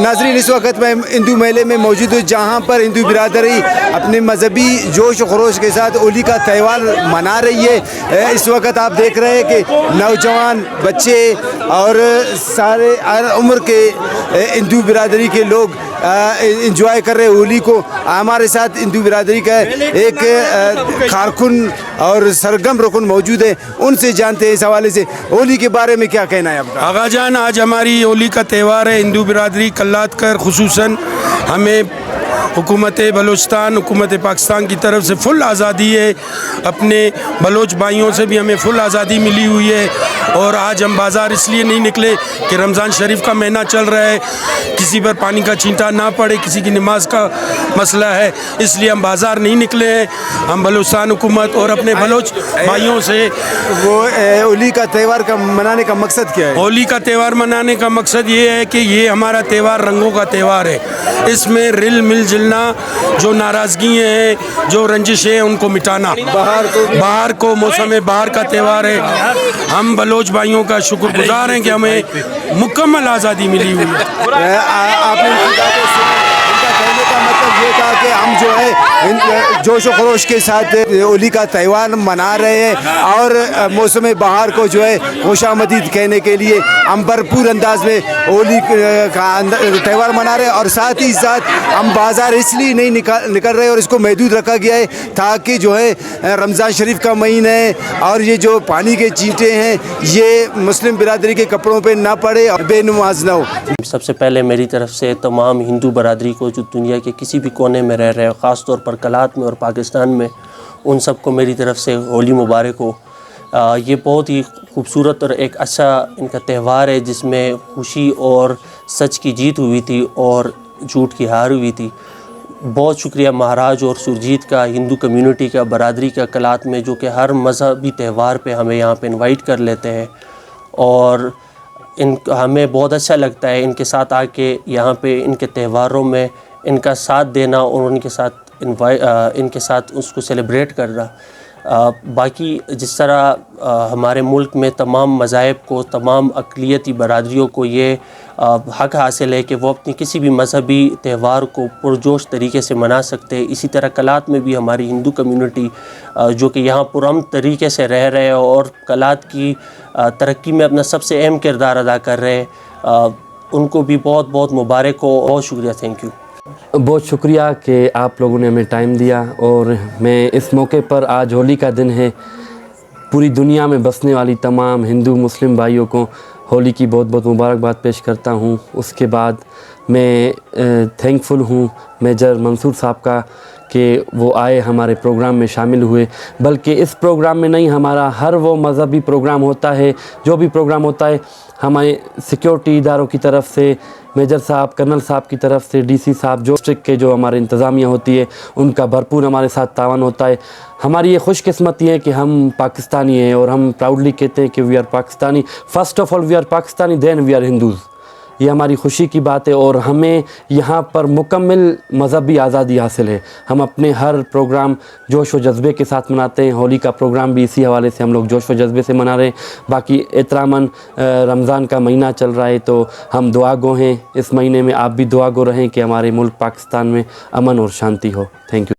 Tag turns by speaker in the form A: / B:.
A: ناظرین اس وقت میں ہندو میلے میں موجود ہوں جہاں پر ہندو برادری اپنے مذہبی جوش و خروش کے ساتھ ہولی کا تہوار منا رہی ہے۔ اس وقت آپ دیکھ رہے ہیں کہ نوجوان بچے اور سارے ہر عمر کے ہندو برادری کے لوگ انجوائے کر رہے ہیں ہولی کو۔ ہمارے ساتھ ہندو برادری کا ایک کارکن اور سرگرم رکن موجود ہے، ان سے جانتے ہیں اس حوالے سے ہولی کے بارے میں کیا کہنا ہے آپ کا۔
B: آغا جان، آج ہماری ہولی کا تہوار ہے۔ ہندو برادری کلات کر خصوصاً ہمیں حکومت بلوچستان، حکومت پاکستان کی طرف سے فل آزادی ہے، اپنے بلوچ بھائیوں سے بھی ہمیں فل آزادی ملی ہوئی ہے، اور آج ہم بازار اس لیے نہیں نکلے کہ رمضان شریف کا مہینہ چل رہا ہے، کسی پر پانی کا چھینٹا نہ پڑے، کسی کی نماز کا مسئلہ ہے، اس لیے ہم بازار نہیں نکلے ہیں۔ ہم بلوچستان حکومت اور اپنے بلوچ بھائیوں سے
A: وہ ہولی کا تہوار کا منانے کا مقصد کیا ہے؟
B: ہولی کا تہوار منانے کا مقصد یہ ہے کہ یہ ہمارا تہوار رنگوں کا تہوار ہے۔ اس میں رل مل جلنا، جو ناراضگی ہیں، جو رنجش ہیں، ان کو مٹانا۔ بہار کو موسم بہار کا تہوار ہے۔ ہم بلوچ بھائیوں کا شکر گزار ہیں کہ ہمیں مکمل آزادی ملی ہوئی ہے۔
A: آپ نے ان کا کہنے کا مطلب یہ تھا کہ ہم جو ہے جوش و خروش کے ساتھ ہولی کا تہوار منا رہے ہیں، اور موسم بہار کو جو ہے خوش آمدید کہنے کے لیے ہم بھرپور انداز میں ہولی کا تہوار منا رہے ہیں، اور ساتھ ہی ساتھ ہم بازار اس لیے نہیں نکل رہے اور اس کو محدود رکھا گیا ہے تاکہ جو ہے رمضان شریف کا مہینہ ہے، اور یہ جو پانی کے چینٹے ہیں یہ مسلم برادری کے کپڑوں پہ نہ پڑے اور بے نماز نہ ہو۔
C: سب سے پہلے میری طرف سے تمام ہندو برادری کو جو دنیا کے کسی بھی کونے میں رہ رہے ہیں، خاص طور پر کلات میں اور پاکستان میں، ان سب کو میری طرف سے ہولی مبارک ہو۔ یہ بہت ہی خوبصورت اور ایک اچھا ان کا تہوار ہے جس میں خوشی اور سچ کی جیت ہوئی تھی اور جھوٹ کی ہار ہوئی تھی۔ بہت شکریہ مہاراج اور سرجیت کا، ہندو کمیونٹی کا، برادری کا کلات میں، جو کہ ہر مذہبی تہوار پہ ہمیں یہاں پہ انوائٹ کر لیتے ہیں، اور ہمیں بہت اچھا لگتا ہے ان کے ساتھ آ کے یہاں پہ ان کے تہواروں میں ان کا ساتھ دینا اور ان کے ساتھ اس کو سیلیبریٹ کرنا۔ باقی جس طرح ہمارے ملک میں تمام مذاہب کو، تمام اقلیتی برادریوں کو یہ حق حاصل ہے کہ وہ اپنی کسی بھی مذہبی تہوار کو پرجوش طریقے سے منا سکتے ہیں، اسی طرح کلات میں بھی ہماری ہندو کمیونٹی جو کہ یہاں پرامن طریقے سے رہ رہے ہیں اور کلات کی ترقی میں اپنا سب سے اہم کردار ادا کر رہے ہیں، ان کو بھی بہت بہت مبارک ہو۔ بہت شکریہ، تھینک یو۔
D: بہت شکریہ کہ آپ لوگوں نے ہمیں ٹائم دیا، اور میں اس موقع پر آج ہولی کا دن ہے، پوری دنیا میں بسنے والی تمام ہندو مسلم بھائیوں کو ہولی کی بہت بہت مبارکباد پیش کرتا ہوں۔ اس کے بعد میں تھینکفل ہوں میجر منصور صاحب کا کہ وہ آئے، ہمارے پروگرام میں شامل ہوئے، بلکہ اس پروگرام میں نہیں، ہمارا ہر وہ مذہبی پروگرام ہوتا ہے، جو بھی پروگرام ہوتا ہے، ہمارے سیکیورٹی اداروں کی طرف سے، میجر صاحب، کرنل صاحب کی طرف سے، ڈی سی صاحب، جو ڈسٹرکٹ کے جو ہمارے انتظامیہ ہوتی ہے، ان کا بھرپور ہمارے ساتھ تعاون ہوتا ہے۔ ہماری یہ خوش قسمتی ہے کہ ہم پاکستانی ہیں، اور ہم پراؤڈلی کہتے ہیں کہ we are Pakistani, first of all we are Pakistani, then we are Hindus. یہ ہماری خوشی کی بات ہے، اور ہمیں یہاں پر مکمل مذہبی آزادی حاصل ہے۔ ہم اپنے ہر پروگرام جوش و جذبے کے ساتھ مناتے ہیں۔ ہولی کا پروگرام بھی اسی حوالے سے ہم لوگ جوش و جذبے سے منا رہے ہیں۔ باقی احتراماً رمضان کا مہینہ چل رہا ہے تو ہم دعا گو ہیں اس مہینے میں، آپ بھی دعا گو رہیں کہ ہمارے ملک پاکستان میں امن اور شانتی ہو۔ Thank you.